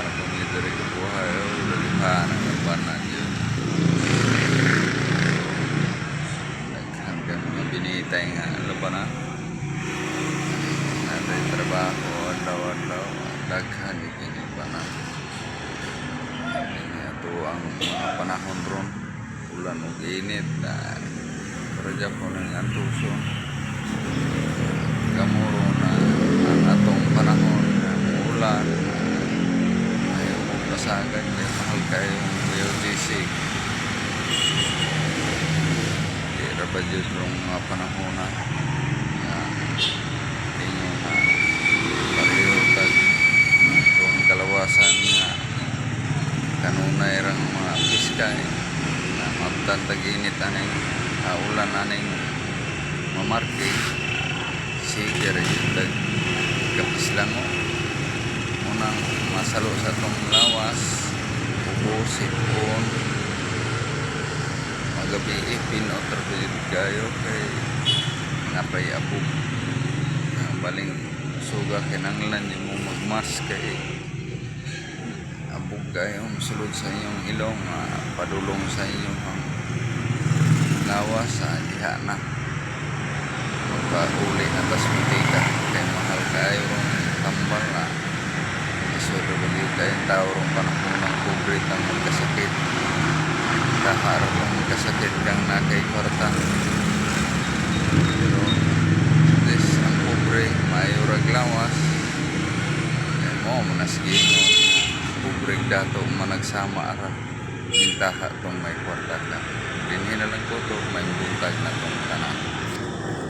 na pumili ko buhay o lalihan ang banan yun hanggang mga binitay nga labanan natay trabaho adlaw-adlaw daghan ikini banan ito ang mga panahon ron ulan ug init para po ng antuso kamuro na ang atong panahon ng ulan ayaw mong kasagan kay mahal kayong BOTC kaya ba dyan yung mga panahon na inyo na pareho tag itong kalawasan nga kanunay rang mga piskay na mabtan tag-init aning ulan aning mamarke sige rin tag kapis lang mo munang masalo sa itong lawas ubusin po magabi pinotro kayo kay napay abog baling suga kinanglan di mo magmas kay abog kayo sulod sa inyong ilong padulong sa inyong lawas diha na magpauli atas mitika kay mahal kayo tambal na isuro bali kayong tao rong panahon ng kubrit ang magkasakit kaharap ang magkasakit kang nakay kwartan pero this ang kubre mayurag lawas kaya mo manasgino kubre dato managsama ara bintaha tong may kwarta ka dinhin na lang ko to may buntag na tong tanan